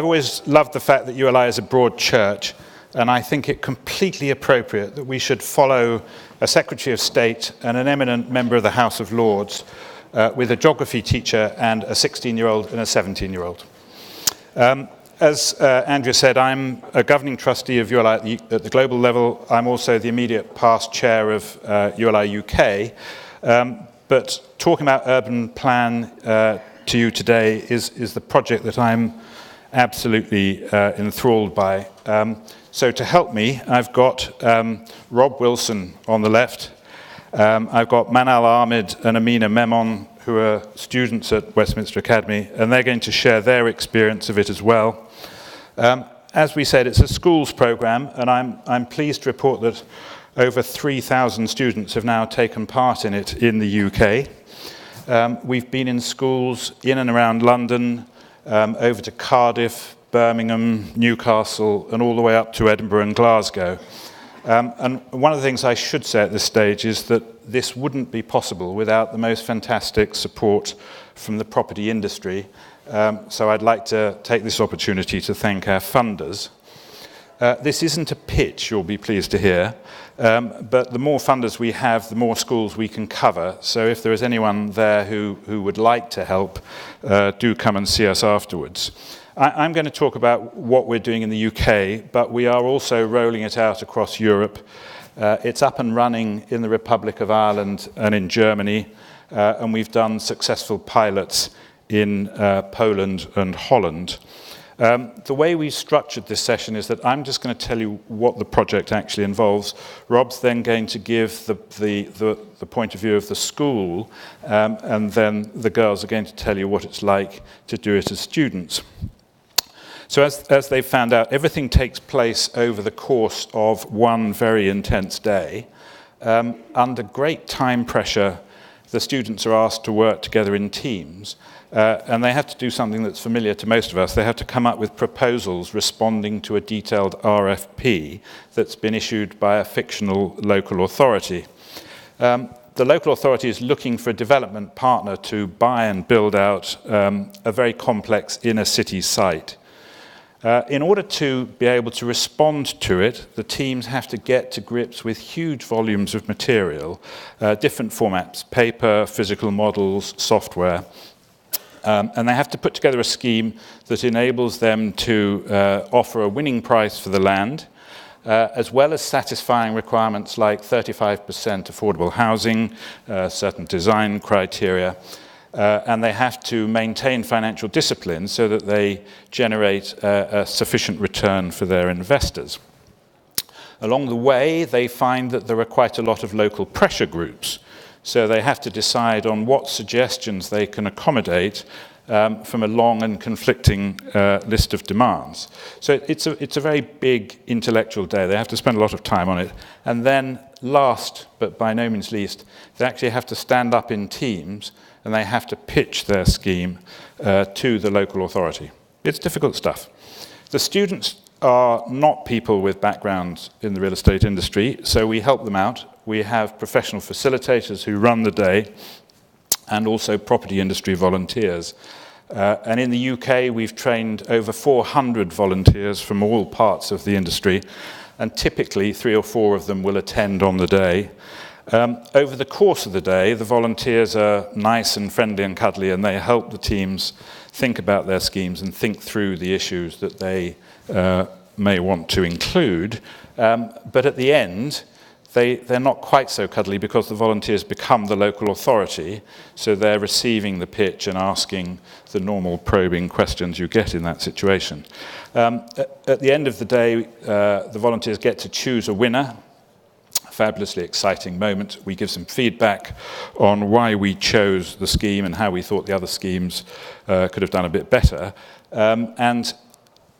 I've always loved the fact that ULI is a broad church, and I think it completely appropriate that we should follow a Secretary of State and an eminent member of the House of Lords with a geography teacher and a 16-year-old and a 17-year-old. As Andrea said, I'm a governing trustee of ULI at the global level. I'm also the immediate past chair of ULI UK. But talking about UrbanPlan to you today is the project that I'm absolutely enthralled by. So to help me, I've got Rob Wilson on the left. I've got Manal Ahmed and Amina Memon, who are students at Westminster Academy, and they're going to share their experience of it as well. As we said, it's a schools programme, and I'm pleased to report that over 3,000 students have now taken part in it in the UK. We've been in schools in and around London, over to Cardiff, Birmingham, Newcastle, and all the way up to Edinburgh and Glasgow. And one of the things I should say at this stage is that this wouldn't be possible without the most fantastic support from the property industry. So I'd like to take this opportunity to thank our funders. This isn't a pitch, you'll be pleased to hear, but the more funders we have, the more schools we can cover. So if there is anyone there who would like to help, do come and see us afterwards. I'm going to talk about what we're doing in the UK, but we are also rolling it out across Europe. It's up and running in the Republic of Ireland and in Germany, and we've done successful pilots in Poland and Holland. The way we structured this session is that I'm just going to tell you what the project actually involves. Rob's then going to give the point of view of the school, and then the girls are going to tell you what it's like to do it as students. So as they've found out, everything takes place over the course of one very intense day. Under great time pressure, the students are asked to work together in teams. And they have to do something that's familiar to most of us. They have to come up with proposals responding to a detailed RFP that's been issued by a fictional local authority. The local authority is looking for a development partner to buy and build out a very complex inner city site. In order to be able to respond to it, the teams have to get to grips with huge volumes of material, different formats, paper, physical models, software. And they have to put together a scheme that enables them to offer a winning price for the land, as well as satisfying requirements like 35% affordable housing, certain design criteria, and they have to maintain financial discipline so that they generate a sufficient return for their investors. Along the way, they find that there are quite a lot of local pressure groups. So they have to decide on what suggestions they can accommodate from a long and conflicting list of demands. So it's a very big intellectual day. They have to spend a lot of time on it. And then last, but by no means least, they actually have to stand up in teams and they have to pitch their scheme to the local authority. It's difficult stuff. The students are not people with backgrounds in the real estate industry, so we help them out. We have professional facilitators who run the day, and also property industry volunteers. And in the UK, we've trained over 400 volunteers from all parts of the industry, and typically 3 or 4 of them will attend on the day. Over the course of the day, the volunteers are nice and friendly and cuddly, and they help the teams think about their schemes and think through the issues that they may want to include. But at the end, they're not quite so cuddly because the volunteers become the local authority, so they're receiving the pitch and asking the normal probing questions you get in that situation. At the end of the day, the volunteers get to choose a winner. Fabulously exciting moment. We give some feedback on why we chose the scheme and how we thought the other schemes could have done a bit better. And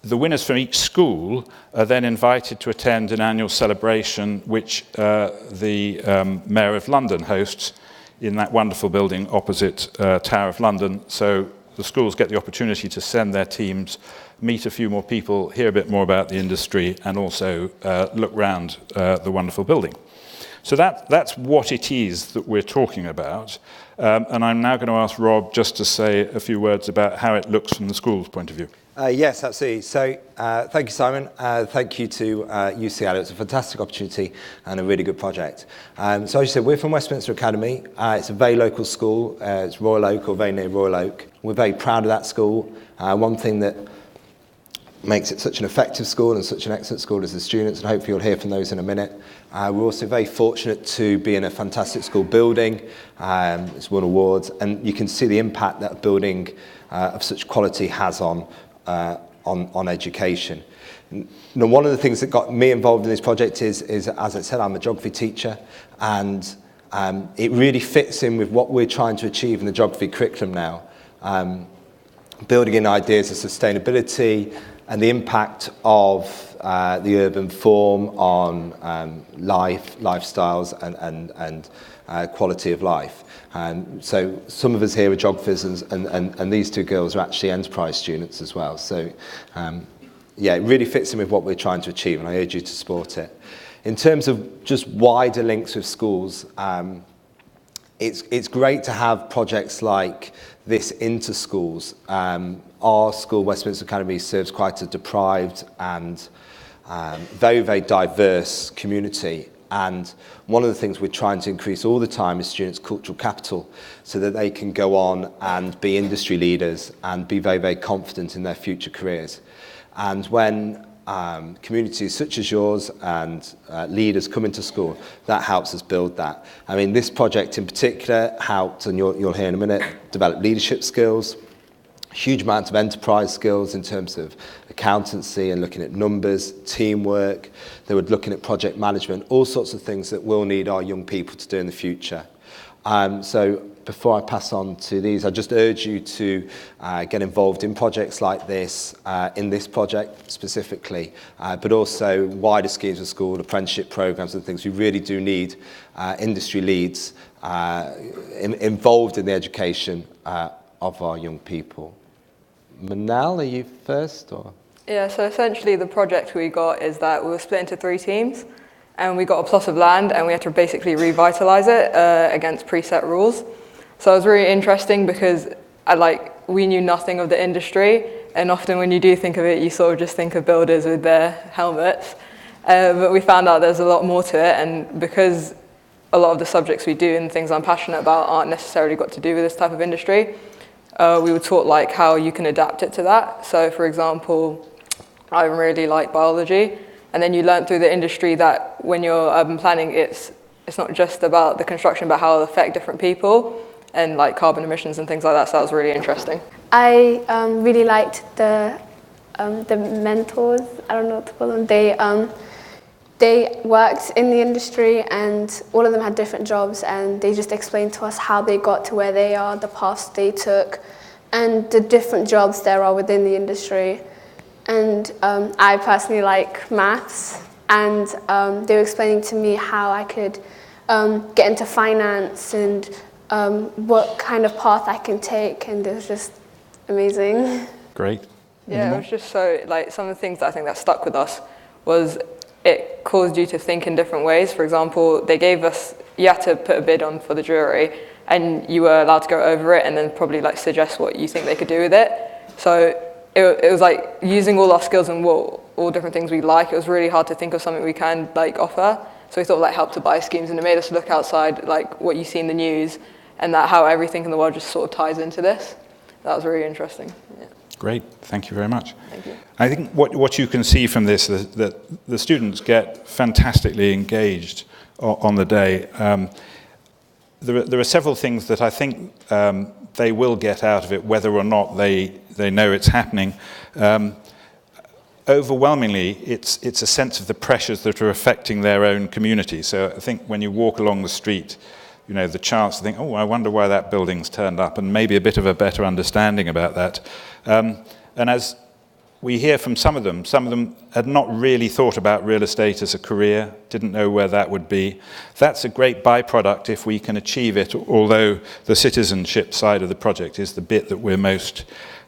the winners from each school are then invited to attend an annual celebration which the Mayor of London hosts in that wonderful building opposite Tower of London. So the schools get the opportunity to send their teams, meet a few more people, hear a bit more about the industry, and also look round the wonderful building. So that's what it is that we're talking about. And I'm now going to ask Rob just to say a few words about how it looks from the school's point of view. Yes, absolutely. So thank you, Simon. Thank you to UCL. It's a fantastic opportunity and a really good project. So as you said, we're from Westminster Academy. It's a very local school. It's Royal Oak, or very near Royal Oak. We're very proud of that school. One thing that makes it such an effective school and such an excellent school is the students, and hopefully you'll hear from those in a minute. We're also very fortunate to be in a fantastic school building. It's won awards, and you can see the impact that a building of such quality has on education. Now, one of the things that got me involved in this project is as I said, I'm a geography teacher, and it really fits in with what we're trying to achieve in the geography curriculum now. Building in ideas of sustainability and the impact of the urban form on lifestyles and quality of life. So some of us here are geographers, and these two girls are actually enterprise students as well. So yeah, it really fits in with what we're trying to achieve, and I urge you to support it. In terms of just wider links with schools, it's great to have projects like this into schools. Our school, Westminster Academy, serves quite a deprived and very, very diverse community. And one of the things we're trying to increase all the time is students' cultural capital, so that they can go on and be industry leaders and be very, very confident in their future careers. And when communities such as yours and leaders come into school, that helps us build that. I mean, this project in particular helped, and you'll hear in a minute, develop leadership skills, huge amounts of enterprise skills in terms of accountancy and looking at numbers, teamwork. They were looking at project management, all sorts of things that we'll need our young people to do in the future. So before I pass on to these, I just urge you to get involved in projects like this, in this project specifically, but also wider schemes of school, apprenticeship programs and things. We really do need industry leads involved in the education of our young people. Manal, are you first? Or? Yeah, so essentially the project we got is that we were split into 3 teams, and we got a plot of land and we had to basically revitalise it against preset rules. So it was really interesting because we knew nothing of the industry, and often when you do think of it, you sort of just think of builders with their helmets. But we found out there's a lot more to it, and because a lot of the subjects we do and things I'm passionate about aren't necessarily got to do with this type of industry, we were taught like how you can adapt it to that. So for example, I really like biology, and then you learn through the industry that when you're urban planning, it's not just about the construction, but how it'll affect different people and like carbon emissions and things like that. So that was really interesting. I really liked the mentors, I don't know what to call them. They worked in the industry, and all of them had different jobs, and they just explained to us how they got to where they are, the paths they took, and the different jobs there are within the industry. And I personally like maths, and they were explaining to me how I could get into finance and what kind of path I can take, and it was just amazing. Great. Yeah, it was just so, some of the things that I think that stuck with us was it caused you to think in different ways. For example, they gave us, you had to put a bid on for the jury, and you were allowed to go over it and then probably suggest what you think they could do with it. So it was like using all our skills and all different things we like. It was really hard to think of something we can offer. So we thought help to buy schemes, and it made us look outside what you see in the news, and that how everything in the world just sort of ties into this. That was really interesting. Yeah. Great, thank you very much. Thank you. I think what you can see from this is that the students get fantastically engaged on the day. There are several things that I think they will get out of it, whether or not they know it's happening. Overwhelmingly, it's a sense of the pressures that are affecting their own community. So I think when you walk along the street, the chance to think, oh, I wonder why that building's turned up, and maybe a bit of a better understanding about that. And as we hear from some of them had not really thought about real estate as a career, didn't know where that would be. That's a great byproduct if we can achieve it, although the citizenship side of the project is the bit that we're most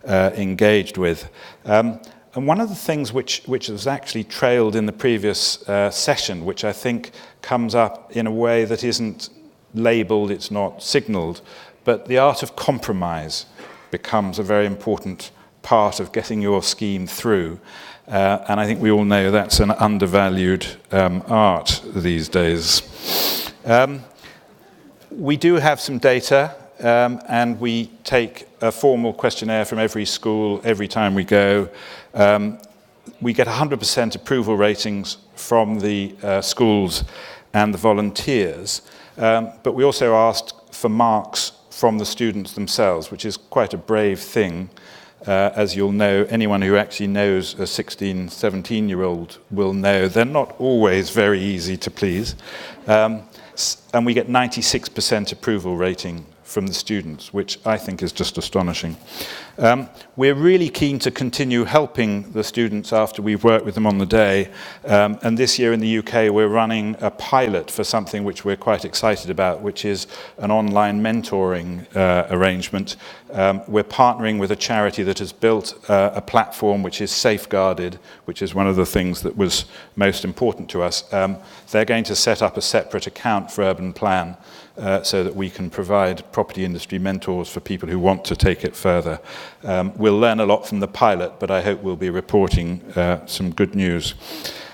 engaged with. And one of the things which was actually trailed in the previous session, which I think comes up in a way that isn't labelled, it's not signalled, but the art of compromise becomes a very important part of getting your scheme through. And I think we all know that's an undervalued art these days. We do have some data, and we take a formal questionnaire from every school every time we go. We get 100% approval ratings from the schools and the volunteers, but we also asked for marks from the students themselves, which is quite a brave thing. As you'll know, anyone who actually knows a 16, 17-year-old will know they're not always very easy to please. And we get 96% approval rating from the students, which I think is just astonishing. We're really keen to continue helping the students after we've worked with them on the day. And this year in the UK, we're running a pilot for something which we're quite excited about, which is an online mentoring arrangement. We're partnering with a charity that has built a platform which is safeguarded, which is one of the things that was most important to us. They're going to set up a separate account for UrbanPlan so that we can provide property industry mentors for people who want to take it further. We'll learn a lot from the pilot, but I hope we'll be reporting some good news.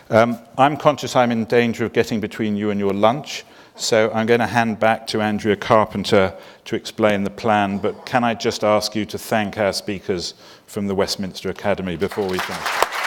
I'm conscious I'm in danger of getting between you and your lunch, so I'm going to hand back to Andrea Carpenter to explain the plan, but can I just ask you to thank our speakers from the Westminster Academy before we finish?